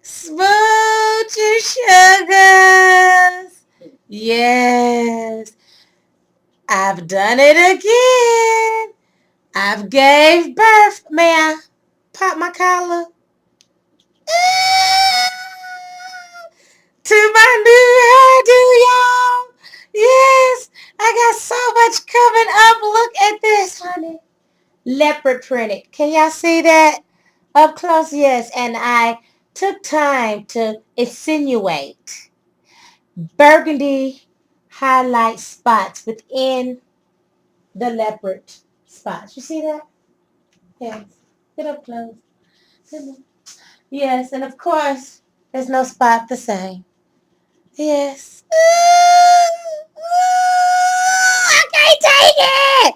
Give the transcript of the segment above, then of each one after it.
Smooth your sugars. Yes, I've done it again. I've gave birth. May I pop my collar? To my new hairdo, y'all. Yes, I got so much coming up. Look at this, honey. Leopard printed. Can y'all see that up close? Yes, and I took time to insinuate burgundy highlight spots within the leopard spots. You see that? Yes. Get up close. Yes, and of course, there's no spot the same. Yes. I can't take it.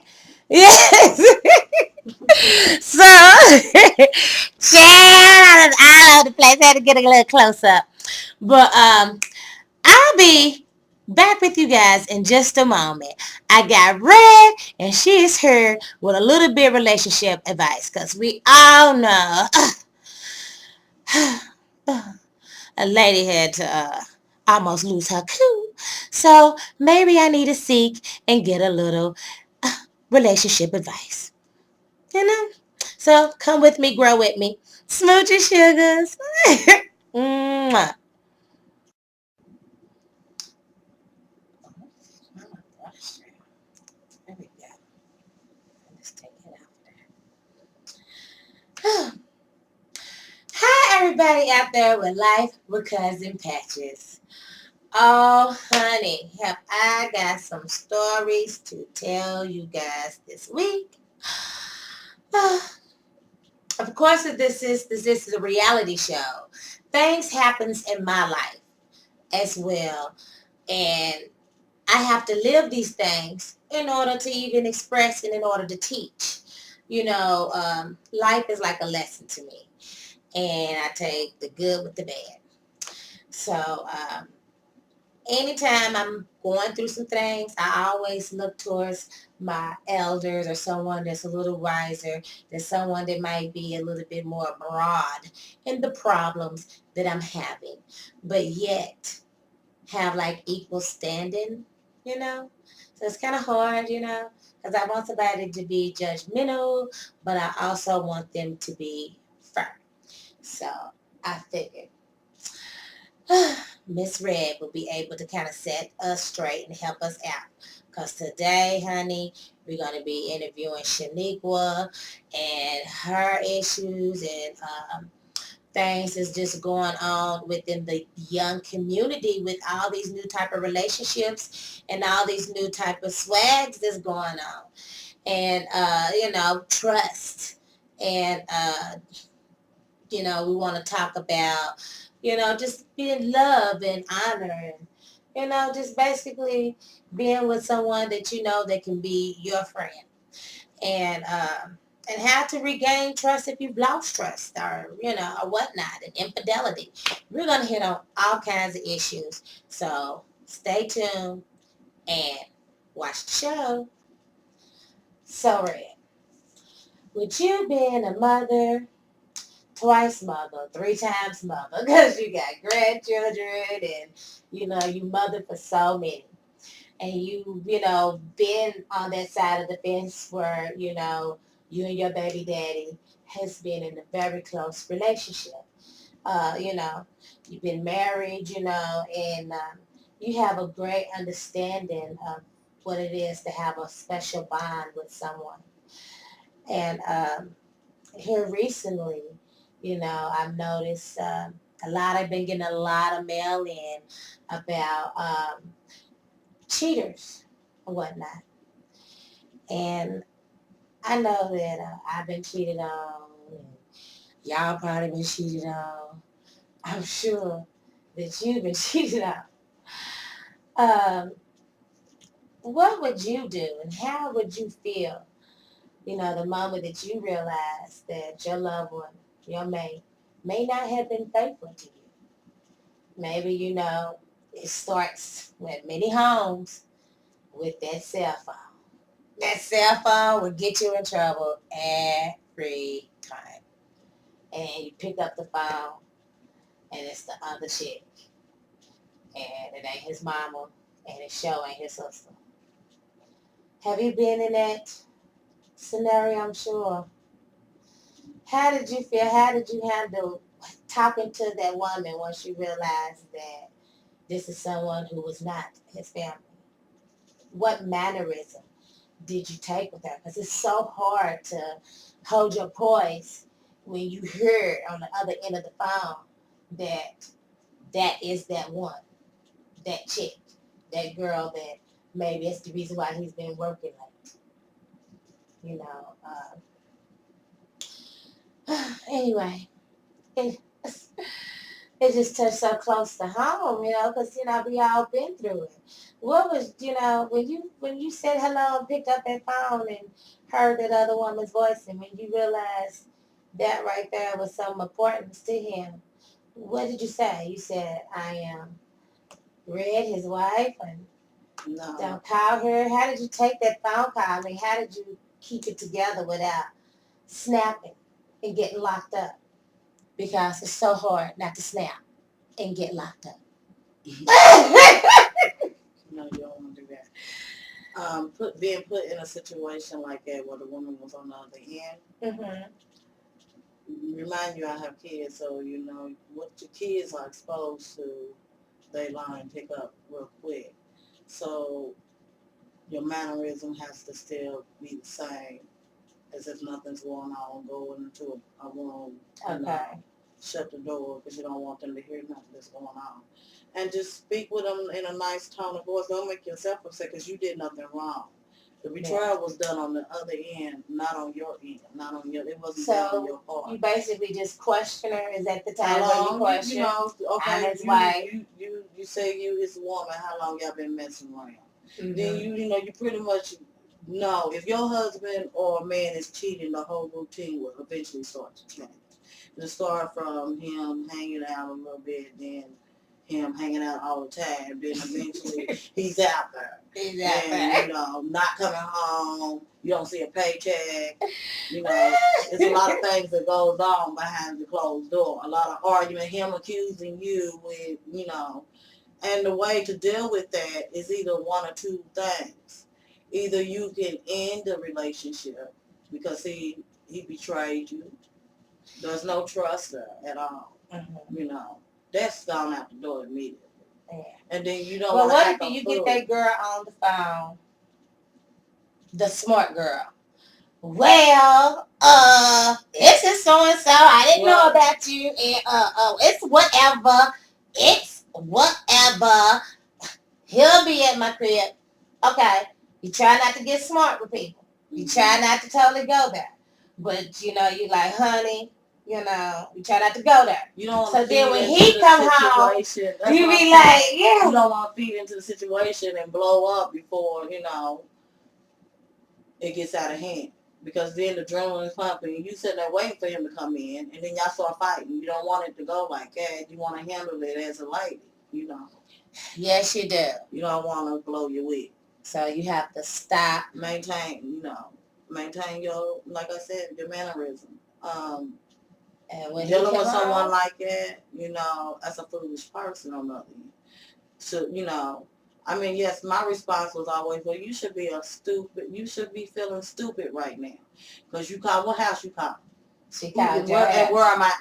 Yes. So, child, all over the place. I had to get a little close up. But I'll be back with you guys in just a moment. I got Red, and she is here with a little bit of relationship advice, because we all know a lady had to almost lose her cool. So maybe I need to seek and get a little relationship advice. You know? So come with me, grow with me. Smooch your sugars. Mwah. There we go. Let's take it out. Hi, everybody out there with Life with Cousin Patches. Oh, honey, have I got some stories to tell you guys this week. Of course, this is a reality show. Things happens in my life as well, and I have to live these things in order to even express and in order to teach. Life is like a lesson to me, and I take the good with the bad. So anytime I'm going through some things, I always look towards my elders or someone that's a little wiser, than someone that might be a little bit more broad in the problems that I'm having, but yet have like equal standing, you know? So it's kind of hard, because I want somebody to be judgmental, but I also want them to be firm. So I figured Miss Red will be able to kind of set us straight and help us out. Because today, honey, we're going to be interviewing Shaniqua and her issues and things is just going on within the young community with all these new type of relationships and all these new type of swags that's going on. And, trust. And, we want to talk about, just being love and honor and, just basically being with someone that you know that can be your friend. And how to regain trust if you've lost trust or whatnot, and infidelity. We're going to hit on all kinds of issues. So stay tuned and watch the show. So, Red, with you being a mother, twice mother, three times mother, because you got grandchildren and, you mother for so many. And been on that side of the fence where, you and your baby daddy has been in a very close relationship. You've been married, and you have a great understanding of what it is to have a special bond with someone. And here recently, I've noticed I've been getting a lot of mail in about cheaters and whatnot. And I know that I've been cheated on, and y'all probably been cheated on. I'm sure that you've been cheated on. Um, what would you do and how would you feel, the moment that you realize that your loved one, your mate, may not have been faithful to you? Maybe, it starts with many homes with that cell phone. That cell phone will get you in trouble every time. And you pick up the phone and it's the other chick. And it ain't his mama and it sure ain't his sister. Have you been in that scenario? I'm sure. How did you feel? How did you handle talking to that woman once you realized that this is someone who was not his family? What mannerism did you take with her? Because it's so hard to hold your poise when you hear on the other end of the phone that that is that one, that chick, that girl that maybe it's the reason why he's been working late. You know. Anyway, it, it just touched so close to home, because we all been through it. What was, when you said hello and picked up that phone and heard that other woman's voice, and when you realized that right there was some importance to him, what did you say? You said, I am Red, his wife, and No. don't call her. How did you take that phone call? I mean, how did you keep it together without snapping and getting locked up? Because it's so hard not to snap and get locked up. No, you don't want to do that. Being put in a situation like that where the woman was on the other end, remind you I have kids, so what your kids are exposed to, they learn and pick up real quick. So your mannerism has to still be the same as if nothing's going on. Go into a room and Okay. shut the door because you don't want them to hear nothing that's going on. And just speak with them in a nice tone of voice. Don't make yourself upset because you did nothing wrong. The betrayal was done on the other end, not on your end, not on your. It wasn't done on your So part. you basically just question her. Is that the time How where you long? question? Okay. His wife. You say you his woman. How long y'all been messing around? Then Mm-hmm. you pretty much know if your husband or man is cheating, the whole routine will eventually start to change. It'll start from him hanging out a little bit, then him hanging out all the time, then eventually he's out there. He's out And, there. not coming home, you don't see a paycheck, there's a lot of things that goes on behind the closed door. A lot of argument, him accusing you with, and the way to deal with that is either one or two things. Either you can end the relationship because he betrayed you. There's no trust there at all. Mm-hmm. That's gone out the door immediately. Yeah. And then you don't Well, want to what act if a you fool. get that girl on the phone, the smart girl? Well, this is so and so. I didn't know about you, and it's whatever. It's whatever. He'll be at my crib. Okay. You try not to get smart with people. You try not to totally go there. But you like, honey, you try not to go there. You don't So want to then feed when into he the come home, situation. That's you what I'm be saying. like, yeah. You don't want to feed into the situation and blow up before, it gets out of hand. Because then the adrenaline's pumping. You sitting there waiting for him to come in, and then y'all start fighting. You don't want it to go like that. You want to handle it as a lady. Yes, you do. You don't want to blow your wig. So you have to stop. Maintain your, like I said, your mannerism. And when Dealing with someone like that, as a foolish person on the other end. So, yes, my response was always, well, you should be feeling stupid right now. Because you call, what house you call? She called your and where am I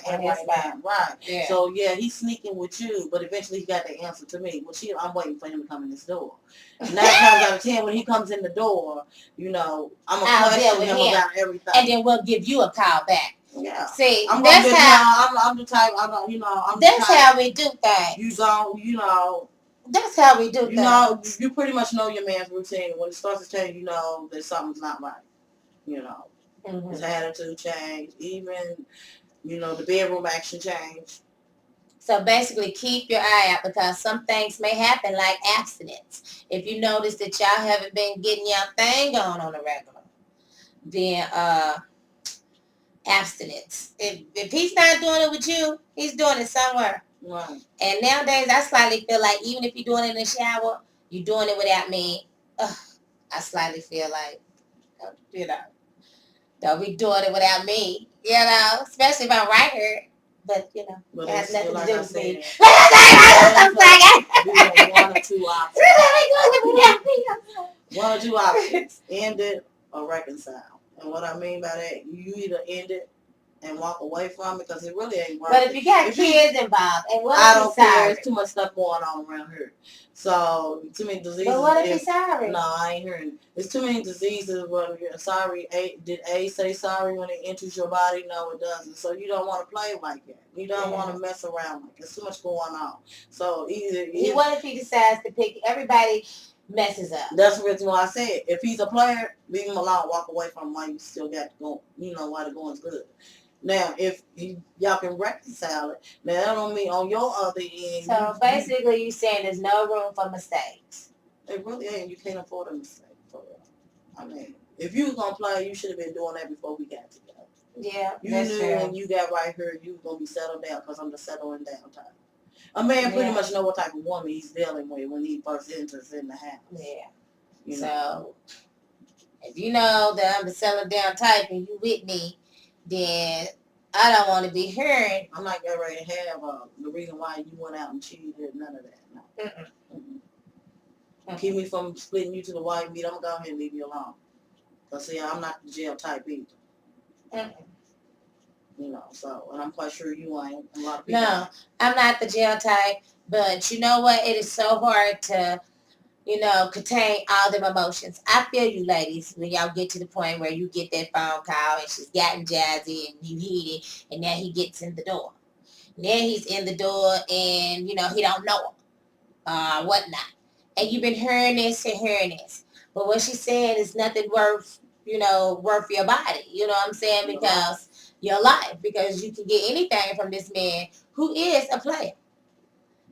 at Yes, right now? Right. Yeah. So yeah, he's sneaking with you, but eventually he got the answer to me. Well, I'm waiting for him to come in this door. 9 times out of 10, when he comes in the door, I'm gonna question him about everything, and then we'll give you a call back. Yeah. See, I'm the type. That's how we do things. You don't. That's how we do things. You pretty much know your man's routine. When it starts to change, you know that something's not right. His attitude changed. Even, the bedroom action changed. So basically, keep your eye out because some things may happen, like abstinence. If you notice that y'all haven't been getting your thing on a regular, then abstinence. If he's not doing it with you, he's doing it somewhere. Right. And nowadays, I slightly feel like even if you're doing it in the shower, you're doing it without me. Ugh, I slightly feel like, you know, don't be doing it without me. You know, especially if I'm right here. But you know, But it has it's still nothing to like do I with me. said, I'm be one or two options. One or two options. End it or reconcile. And what I mean by that, you either end it and walk away from it because it really ain't worth But it. if you got kids involved, and what I if don't he's care. sorry? There's too much stuff going on around here. So too many diseases. But what if he's sorry? No, I ain't hearing. There's too many diseases. When you're sorry, did A say sorry when it enters your body? No, it doesn't. So you don't want to play like that. You don't want to mess around like that. There's too much going on. So either What if he decides to pick? Everybody messes up. That's the reason why I said if he's a player, leave him alone. Walk away from him while you still got to go. You know why the going's good. Now, if y'all can reconcile it, now that don't mean on your other end. So basically, you saying there's no room for mistakes. It really ain't. You can't afford a mistake for real. I mean, if you was gonna play, you should have been doing that before we got together. Yeah, you that's knew true. when you got right here, you was gonna be settled down because I'm the settling down type. A man pretty much know what type of woman he's dealing with when he first enters in the house. Yeah. You know? So if you know that I'm the settling down type and you with me, then I don't want to be hearing. I'm not getting ready to have the reason why you went out and cheated. None of that. No. Keep me from splitting you to the white meat. I'm gonna go ahead and leave you alone. Cause see, I'm not the jail type either. You know, so and I'm quite sure you ain't. A lot of people. No, I'm not the jail type. But you know what? It is so hard to, contain all them emotions. I feel you, ladies, when y'all get to the point where you get that phone call and she's gotten jazzy and you heated, and now he gets in the door. Now he's in the door and, he don't know her, whatnot. And you've been hearing this and hearing this. But what she's saying is nothing worth your body. You know what I'm saying? Because your life. Because you can get anything from this man who is a player.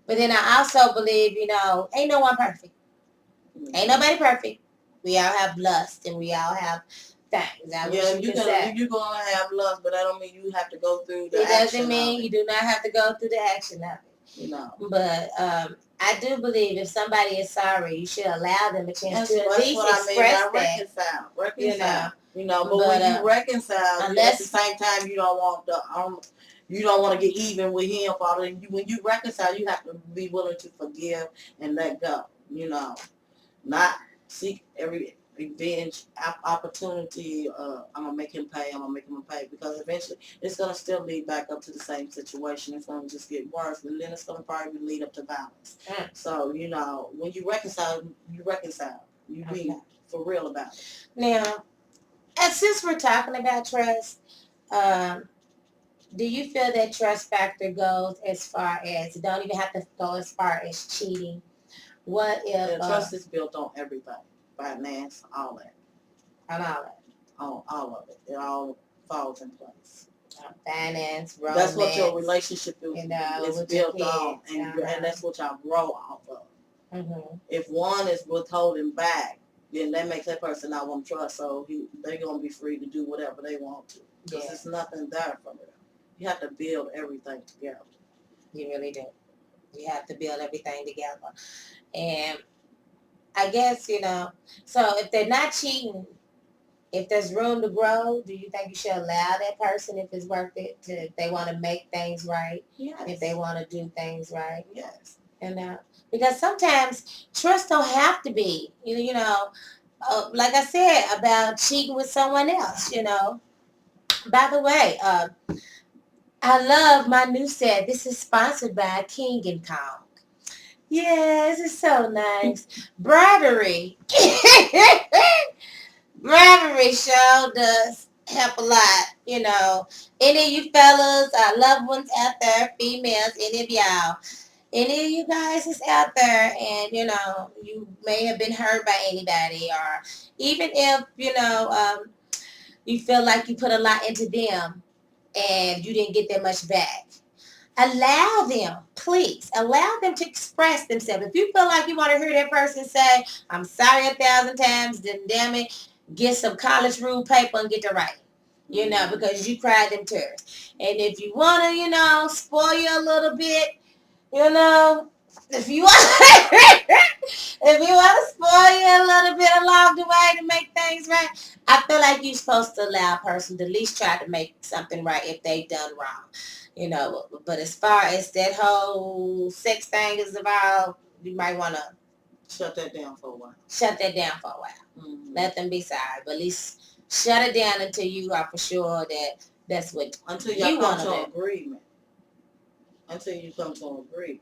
But then I also believe, ain't no one perfect. Ain't nobody perfect. We all have lust and we all have things. You're gonna have lust, but that don't mean you have to go through the action. It doesn't mean of it. You do not have to go through the action of it. But I do believe if somebody is sorry, you should allow them a chance to at least express that. Reconcile. But when you reconcile, at the same time you don't want to get even with him. When you reconcile, you have to be willing to forgive and let go. Not seek every revenge opportunity. I'm gonna make him pay. Because eventually it's gonna still lead back up to the same situation. It's gonna just get worse, and then it's gonna probably lead up to violence. So when you reconcile, you reconcile. You be for real about it. Now, and since we're talking about trust, do you feel that trust factor goes as far as, don't even have to go as far as cheating? What if trust is built on everything, finance, all that, on all that, all of it. It all falls in place. Finance, romance. That's what your relationship is built on, and that's what y'all grow off of. If one is withholding back, then that makes that person not want to trust. So they're gonna be free to do whatever they want to, because there's nothing there for them. You have to build everything together. You really do. You have to build everything together. And I guess, so if they're not cheating, if there's room to grow, do you think you should allow that person, if it's worth it, if they want to make things right? Yes. If they want to do things right? Yes. And because sometimes trust don't have to be, like I said, about cheating with someone else, By the way, I love my new set. This is sponsored by King and Kong. Yes, it's so nice. Bribery. Bribery sure does help a lot, Any of you fellas, loved ones out there, females, any of you guys is out there and, you may have been hurt by anybody, or even if, you feel like you put a lot into them and you didn't get that much back. Allow them, please, allow them to express themselves. If you feel like you want to hear that person say, I'm sorry 1,000 times, then damn it, get some college rule paper and get to writing. Because you cried them tears. And if you want to, spoil you a little bit, you know, if you want, if you want to spoil you a little bit along the way to make things right, I feel like you're supposed to allow a person to at least try to make something right if they've done wrong. But as far as that whole sex thing is about, you might want to shut that down for a while. Shut that down for a while. Mm-hmm. Let them be sorry, but at least shut it down until you are for sure that that's what until you come to an agreement. Until you come to an agreement.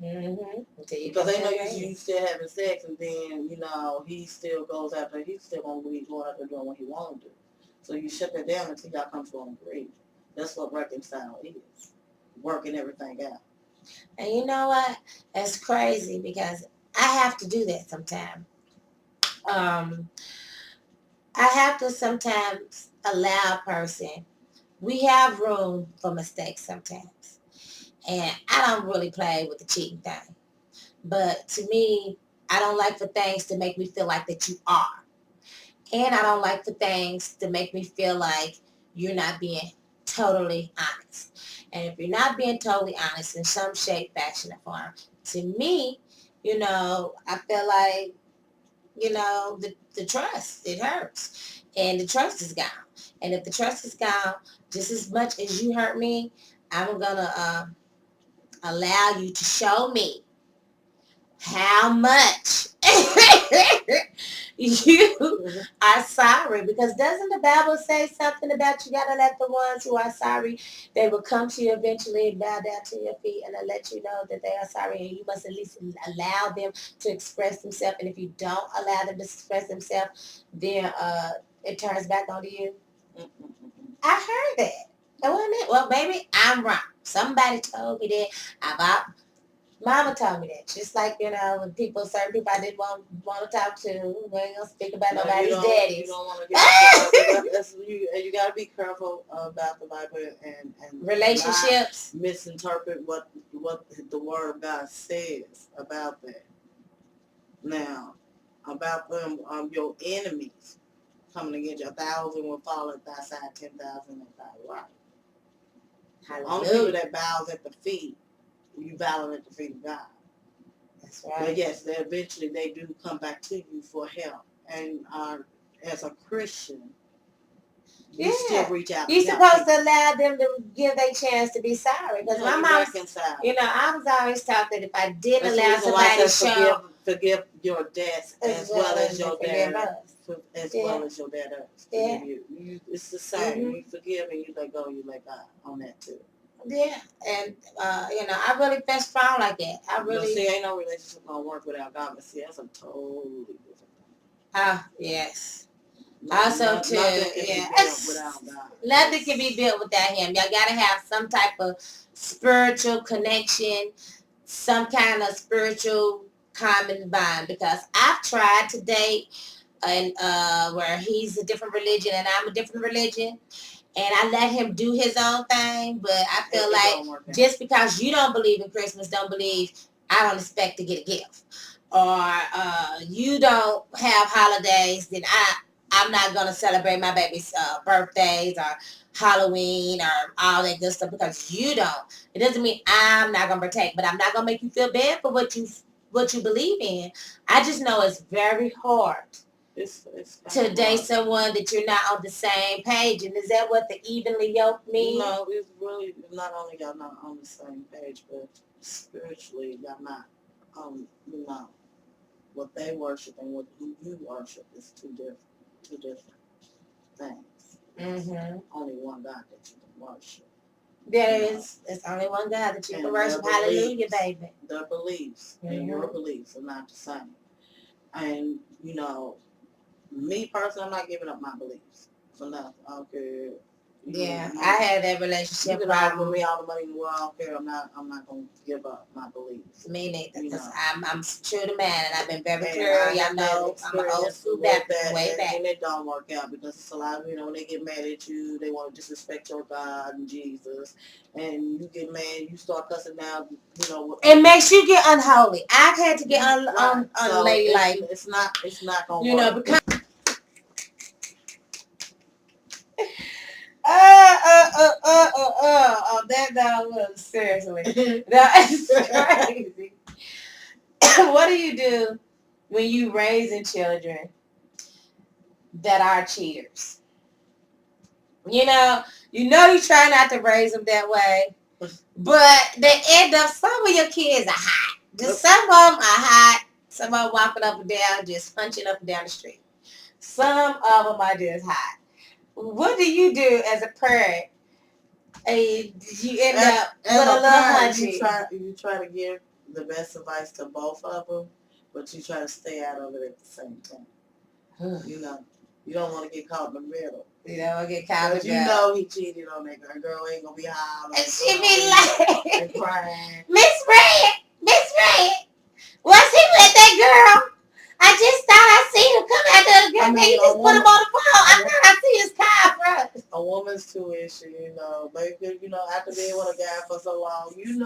Mm-hmm. Because they know you still having sex, and then he still goes after. He's still gonna be going after doing what he want to do. So you shut that down until y'all come to an agreement. That's what reconcile is, working everything out. And you know what? That's crazy because I have to do that sometimes. I have to sometimes allow a person. We have room for mistakes sometimes. And I don't really play with the cheating thing. But to me, I don't like for things to make me feel like that you are. And I don't like for things to make me feel like you're not being totally honest. And if you're not being totally honest in some shape, fashion, or form, to me, I feel like, the trust, it hurts. And the trust is gone. And if the trust is gone, just as much as you hurt me, I'm going to allow you to show me how much you are sorry. Because doesn't the Bible say something about you got to let the ones who are sorry, they will come to you eventually and bow down to your feet and let you know that they are sorry, and you must at least allow them to express themselves. And if you don't allow them to express themselves, then it turns back onto you. I heard that. That wasn't it. Well, baby, I'm wrong. Somebody told me that about Mama told me that. Just like, when certain people I didn't want to talk to, we ain't gonna speak about nobody's daddies. You don't want to get and you got to be careful about the Bible and relationships. Misinterpret what the Word of God says about that. Now, about them, your enemies coming against you, 1,000 will fall at thy side, 10,000 at thy right. Hallelujah. Only people that bows at the feet, you bowing at the feet of God. That's right. But yes, eventually they do come back to you for help. And as a Christian, you still reach out. You're supposed to allow them to give their chance to be sorry. Because my mom, I was always taught that if I did allow somebody to show, forgive your debts as well as your debtors. As well as your debtors. Yeah. It's the same. Mm-hmm. You forgive and you let go, you let God on that too. Yeah, and I really feel strong like that. I really see, ain't no relationship gonna work without God. But see, that's a totally different thing. Ah, yes. Also, too, nothing can be built without Him. Y'all gotta have some type of spiritual connection, some kind of spiritual common bond. Because I've tried to date, and where he's a different religion and I'm a different religion. And I let him do his own thing, but I feel like just because you don't believe in Christmas, I don't expect to get a gift. Or you don't have holidays, then I'm not going to celebrate my baby's birthdays or Halloween or all that good stuff because you don't. It doesn't mean I'm not going to partake, but I'm not going to make you feel bad for what you believe in. I just know it's very hard. It's to date someone that you're not on the same page. And is that what the evenly yoked means? No, it's really not only y'all not on the same page, but spiritually y'all not what they worship and who you worship is two different things. Mm-hmm. Only one God that you can worship. It's only one God that you can worship. Hallelujah, baby. Their beliefs and your beliefs are not the same. And me personally, I'm not giving up my beliefs for nothing. I don't care Yeah, I had that You relationship can offer problem. me all the money in the world. I don't care. I'm not gonna give up my beliefs. Me neither, You because know. I'm true to man, and I've been very And clear. I Y'all have that know I'm an old experience school with Baptist that, from way back. and it don't work out because it's a lot of, when they get mad at you, they want to disrespect your God and Jesus, and you get mad, you start cussing out, It makes you get unholy. I've had to get right. So unladylike, it's not gonna you know, work. because that dog was seriously. That's crazy. What do you do when you raising children that are cheaters? You try not to raise them that way, but they end up. Some of your kids are hot. Just some of them are hot. Some of them walking up and down, just punching up and down the street. Some of them are just hot. What do you do as a parent? You end up with As a a little parent, hunchy. you try to give the best advice to both of them, but you try to stay out of it at the same time. You don't want to get caught in the middle. You know, get caught Because in the middle. he cheated on that girl. Girl ain't gonna be hollering And she be like, and crying. Miss Red, was he with that girl? I just thought I seen him come out the other girl. You just put him on the phone. I thought I see his car front. A woman's tuition, baby, after being with a guy for so long, you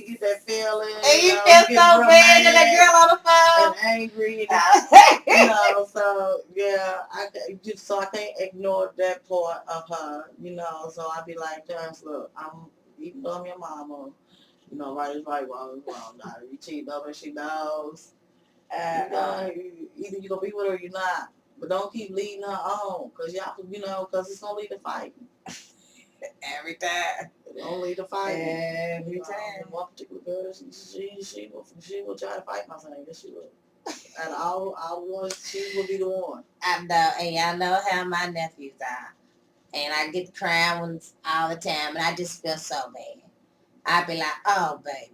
get that feeling. And you feel so bad to that girl on the phone. And angry. So, yeah, I can't ignore that part of her, so I be like, just look, even though I'm your mama, right is right, wrong is wrong. Now, you cheat on her, she knows. Either you're going to be with her or you're not. But don't keep leading her on, because because it's going to lead to fighting. Every time. It's going to lead to fighting. Every time. One particular girl, she will try to fight my son. Yes, she will. And I want, she will be the one. I know, and y'all know how my nephews are. And I get the crying ones all the time, and I just feel so bad. I be like, oh, baby.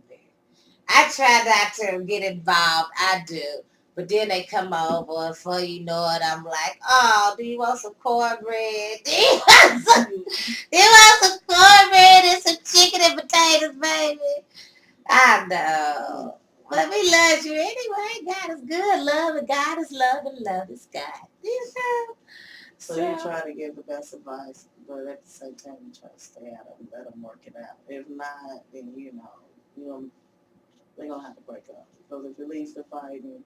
I try not to get involved. I do. But then they come over, before you know it, I'm like, oh, do you want some cornbread? Do you want some cornbread and some chicken and potatoes, baby? I know. But we love you anyway. God is good. Love and God is love and love is God. So you try to give the best advice, but at the same time you try to stay out of it, let them work it out. If not, then they're gonna have to break up because if it leads to fighting,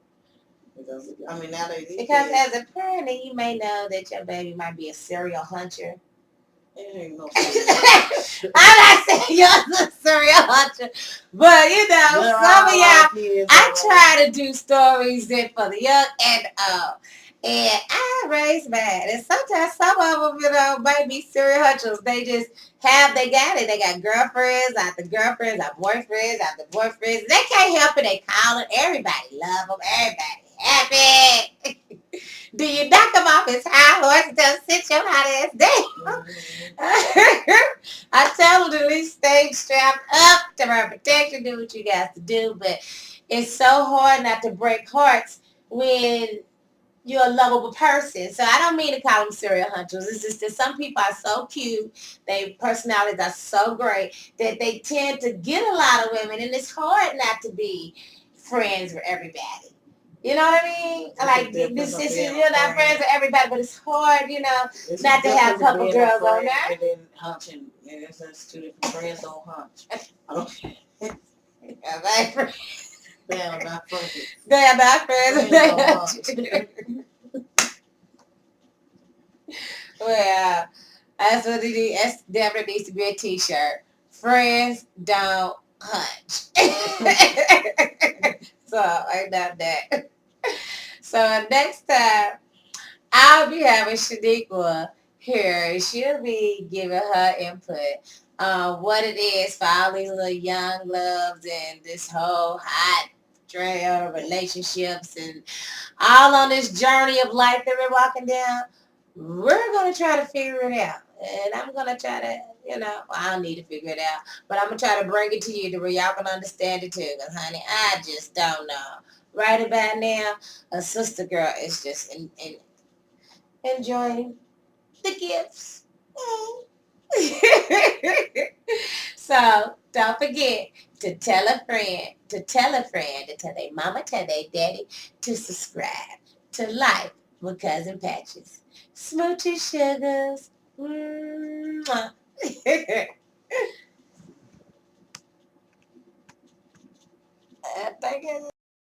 because nowadays because as a parent, you may know that your baby might be a serial hunter. It ain't no I'm not saying you're a serial hunter, but some of y'all, I try to do stories that for the young and and I raise mine. And sometimes some of them, might be serial hunters. They just they got it. They got girlfriends after girlfriends, after boyfriends, after boyfriends. They can't help it. They call it. Everybody love them. Everybody happy. Do you knock him off his high horse and tell him sit your hot ass down? I tell him to at least stay strapped up to her protection, do what you got to do. But it's so hard not to break hearts when you're a lovable person. So I don't mean to call them serial hunters. It's just that some people are so cute, their personalities are so great that they tend to get a lot of women, and it's hard not to be friends with everybody. You know what I mean? Like this is you're not friends with everybody, but it's hard, it's not to have a couple girls on there. And then hunching. And it's two different friends don't hunch. I don't They are not friends. They are not friends. Well, that's what it is. That's definitely needs to be a t-shirt. Friends don't hunch. So I got that. So next time I'll be having Shaniqua here, and she'll be giving her input on what it is for all these little young loves and this whole hot trail of relationships and all on this journey of life that we're walking down. We're going to try to figure it out. And I'm going to try to, I don't need to figure it out, but I'm going to try to bring it to you to where y'all can understand it too. Because, honey, I just don't know. Right about now, a sister girl is just enjoying the gifts. So don't forget to tell a friend, to tell a friend, to tell their mama, tell their daddy to subscribe to Life with Cousin Patches. Smoochie sugars. Mwah. I think